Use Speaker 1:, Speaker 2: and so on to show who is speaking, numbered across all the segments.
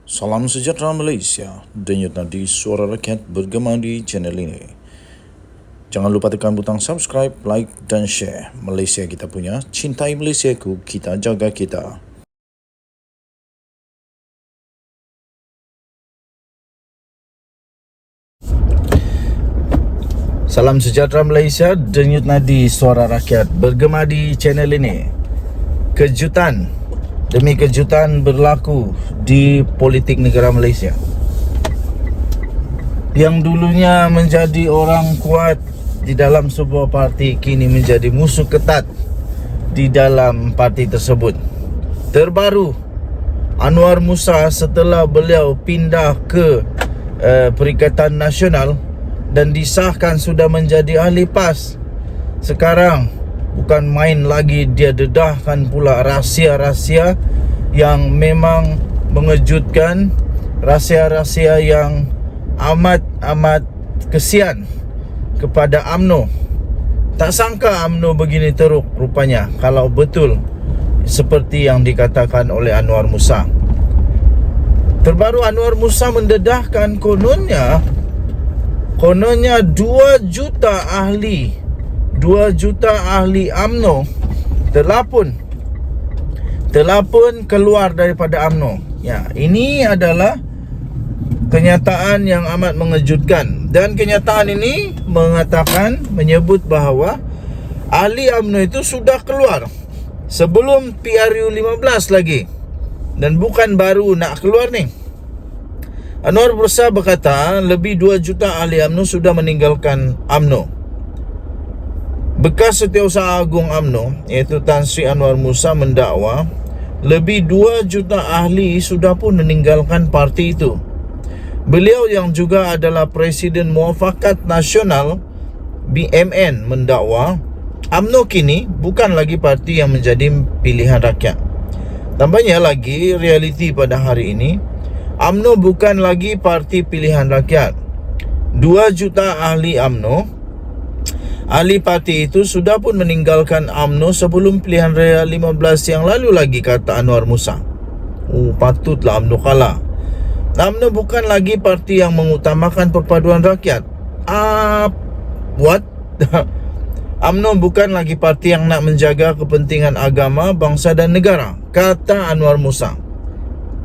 Speaker 1: Salam sejahtera Malaysia, denyut nadi suara rakyat bergema di channel ini. Jangan lupa tekan butang subscribe, like dan share. Malaysia kita punya, cintai Malaysiaku, kita jaga kita. Salam sejahtera Malaysia, denyut nadi suara rakyat bergema di channel ini. Kejutan demi kejutan berlaku di politik negara Malaysia. Yang dulunya menjadi orang kuat di dalam sebuah parti, kini menjadi musuh ketat di dalam parti tersebut. Terbaru, Anwar Musa setelah beliau pindah ke Perikatan Nasional dan disahkan sudah menjadi ahli PAS, sekarang bukan main lagi, dia dedahkan pula rahsia-rahsia yang memang mengejutkan, rahsia-rahsia yang amat kesian kepada UMNO. Tak sangka UMNO begini teruk rupanya, kalau betul seperti yang dikatakan oleh Anwar Musa. Terbaru Anwar Musa mendedahkan kononnya 2 juta ahli UMNO telapun keluar daripada UMNO. Ya, ini adalah kenyataan yang amat mengejutkan, dan kenyataan ini menyebut bahawa ahli UMNO itu sudah keluar sebelum PRU 15 lagi, dan bukan baru nak keluar ni. Anwar Musa berkata lebih 2 juta ahli UMNO sudah meninggalkan UMNO. Bekas Setiausaha Agung UMNO iaitu Tan Sri Anwar Musa mendakwa lebih 2 juta ahli sudah pun meninggalkan parti itu. Beliau yang juga adalah Presiden Muafakat Nasional BMN mendakwa UMNO kini bukan lagi parti yang menjadi pilihan rakyat. Tambahnya lagi, realiti pada hari ini, UMNO bukan lagi parti pilihan rakyat. 2 juta ahli UMNO, ahli parti itu sudah pun meninggalkan UMNO sebelum pilihan raya 15 yang lalu lagi, kata Anwar Musa. Patutlah UMNO kalah. UMNO bukan lagi parti yang mengutamakan perpaduan rakyat. What? UMNO bukan lagi parti yang nak menjaga kepentingan agama, bangsa dan negara, kata Anwar Musa.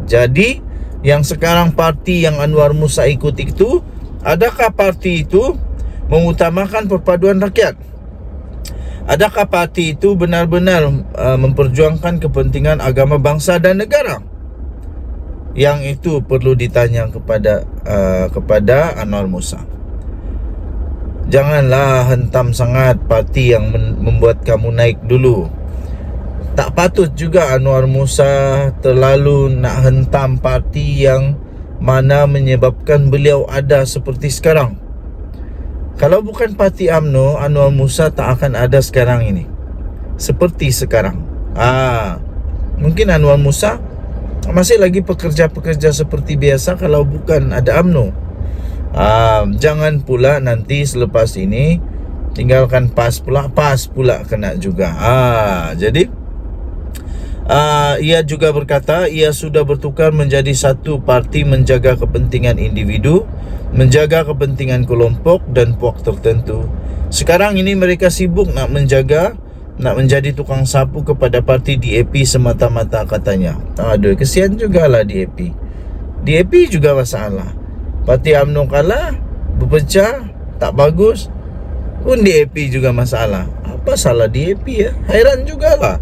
Speaker 1: Jadi, yang sekarang parti yang Anwar Musa ikut itu, adakah parti itu mengutamakan perpaduan rakyat? Adakah parti itu benar-benar memperjuangkan kepentingan agama, bangsa dan negara? Yang itu perlu ditanya kepada Anwar Musa. Janganlah hentam sangat parti yang membuat kamu naik dulu. Tak patut juga Anwar Musa terlalu nak hentam parti yang mana menyebabkan beliau ada seperti sekarang. Kalau bukan parti UMNO, Anwar Musa tak akan ada sekarang ini, seperti sekarang. Mungkin Anwar Musa masih lagi pekerja-pekerja seperti biasa kalau bukan ada UMNO. Jangan pula nanti selepas ini tinggalkan PAS pula kena juga. Jadi ia juga berkata ia sudah bertukar menjadi satu parti menjaga kepentingan individu, menjaga kepentingan kelompok dan puak tertentu. Sekarang ini mereka sibuk nak menjadi tukang sapu kepada parti DAP semata-mata, katanya. Aduh, kesian jugalah DAP. DAP juga masalah. Parti UMNO kalah, berpecah, tak bagus, pun DAP juga masalah. Apa salah DAP ya? Hairan jugalah.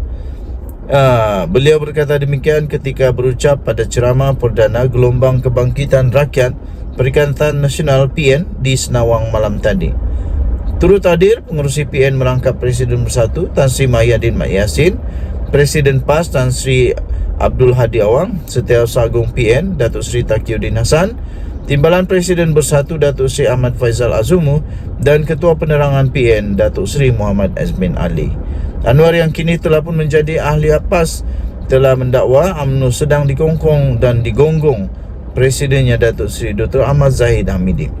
Speaker 1: Beliau berkata demikian ketika berucap pada ceramah perdana Gelombang Kebangkitan Rakyat Perikatan Nasional PN di Senawang malam tadi. Turut hadir pengerusi PN merangkap Presiden Bersatu Tan Sri Mahyadin Mat Yassin, Presiden PAS Tan Sri Abdul Hadi Awang, Setiausaha Agung PN Datuk Seri Taqiyuddin Hassan, Timbalan Presiden Bersatu Datuk Seri Ahmad Faizal Azumu dan Ketua Penerangan PN Datuk Seri Muhammad Azmin Ali. Anwar yang kini telah pun menjadi ahli PAS telah mendakwa UMNO sedang dikongkong dan digonggong Presidennya Datuk Seri Dr. Ahmad Zahid Hamidi.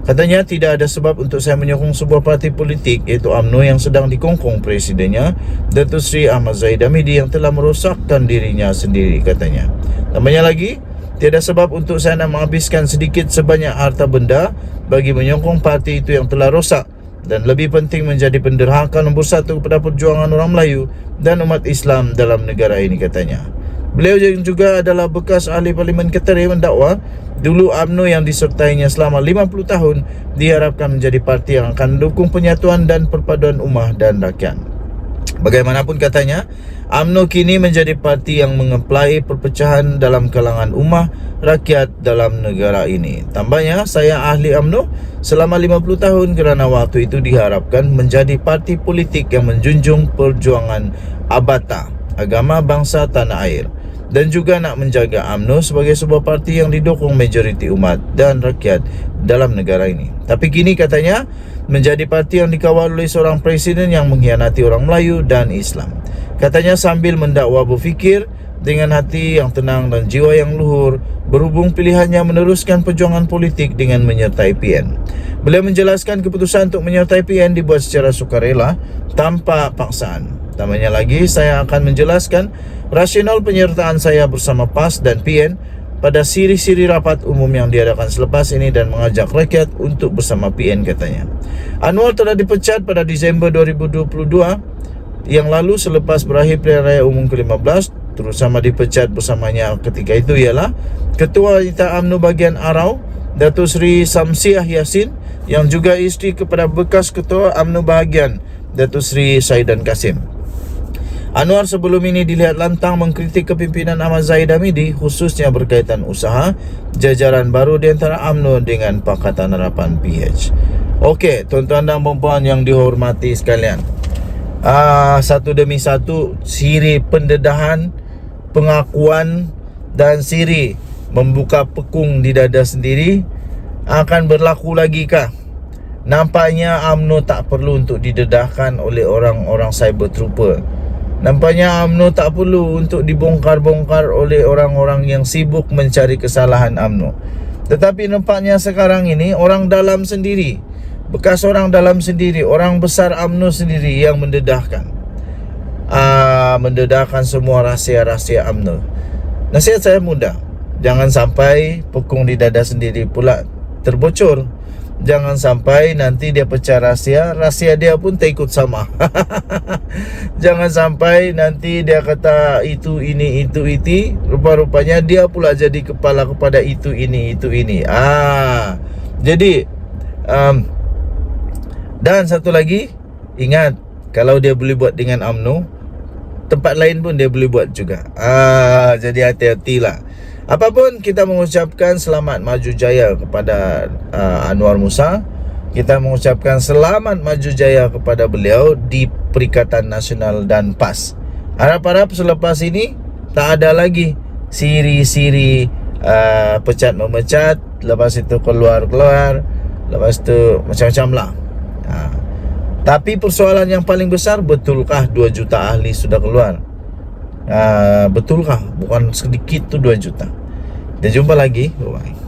Speaker 1: Katanya tidak ada sebab untuk saya menyokong sebuah parti politik iaitu UMNO yang sedang dikongkong Presidennya Datuk Seri Ahmad Zahid Hamidi yang telah merosakkan dirinya sendiri, katanya. Tambahnya lagi, Tiada sebab untuk saya nak menghabiskan sedikit sebanyak harta benda bagi menyokong parti itu yang telah rosak, dan lebih penting menjadi penderhaka nombor satu kepada perjuangan orang Melayu dan umat Islam dalam negara ini, katanya. Beliau juga adalah bekas ahli Parlimen Ketere mendakwa dulu UMNO yang disertainya selama 50 tahun diharapkan menjadi parti yang akan mendukung penyatuan dan perpaduan ummah dan rakyat. Bagaimanapun, katanya, UMNO kini menjadi parti yang mengeplai perpecahan dalam kalangan ummah rakyat dalam negara ini. Tambahnya, saya ahli UMNO selama 50 tahun kerana waktu itu diharapkan menjadi parti politik yang menjunjung perjuangan abata, agama, bangsa, tanah air, dan juga nak menjaga UMNO sebagai sebuah parti yang didukung majoriti umat dan rakyat dalam negara ini. Tapi kini, katanya, menjadi parti yang dikawal oleh seorang presiden yang mengkhianati orang Melayu dan Islam. Katanya sambil mendakwa berfikir dengan hati yang tenang dan jiwa yang luhur, berhubung pilihannya meneruskan perjuangan politik dengan menyertai PN. Beliau menjelaskan keputusan untuk menyertai PN dibuat secara sukarela tanpa paksaan. Tambahnya lagi, saya akan menjelaskan rasional penyertaan saya bersama PAS dan PN pada siri-siri rapat umum yang diadakan selepas ini dan mengajak rakyat untuk bersama PN, katanya. Anwar telah dipecat pada Disember 2022 yang lalu selepas berakhir pilihan raya umum ke-15. Terutama dipecat bersamanya ketika itu ialah Ketua Wanita UMNO bahagian Arau, Datuk Seri Samsiah Yassin, yang juga isteri kepada bekas Ketua UMNO bahagian Datuk Seri Saidan Kasim. Anwar sebelum ini dilihat lantang mengkritik kepimpinan Ahmad Zahid Hamidi, khususnya berkaitan usaha jajaran baru di antara UMNO dengan Pakatan Harapan PH. Okey, tuan-tuan dan puan-puan yang dihormati sekalian, satu demi satu siri pendedahan, pengakuan dan siri membuka pekung di dada sendiri akan berlaku lagi kah? Nampaknya UMNO tak perlu untuk didedahkan oleh orang-orang cyber trooper. Nampaknya UMNO tak perlu untuk dibongkar-bongkar oleh orang-orang yang sibuk mencari kesalahan UMNO. Tetapi nampaknya sekarang ini orang dalam sendiri, bekas orang dalam sendiri, orang besar UMNO sendiri yang mendedahkan semua rahsia-rahsia UMNO. Nasihat saya mudah, jangan sampai pekung di dada sendiri pula terbocor. Jangan sampai nanti dia pecah rahsia dia pun tak ikut sama. Jangan sampai nanti dia kata itu ini itu itu, rupa-rupanya dia pula jadi kepala kepada itu ini itu ini. Jadi dan satu lagi, ingat, kalau dia boleh buat dengan UMNO, tempat lain pun dia boleh buat juga. Jadi hati-hatilah. Apapun, kita mengucapkan selamat maju jaya kepada Anwar Musa. Kita mengucapkan selamat maju jaya kepada beliau di Perikatan Nasional dan PAS. Harap-harap selepas ini tak ada lagi siri-siri pecat-memecat, lepas itu keluar-keluar, lepas itu macam-macam lah. Tapi persoalan yang paling besar, betulkah 2 juta ahli sudah keluar? Betulkah? Bukan sedikit tu 2 juta. Dan jumpa lagi. Bye-bye.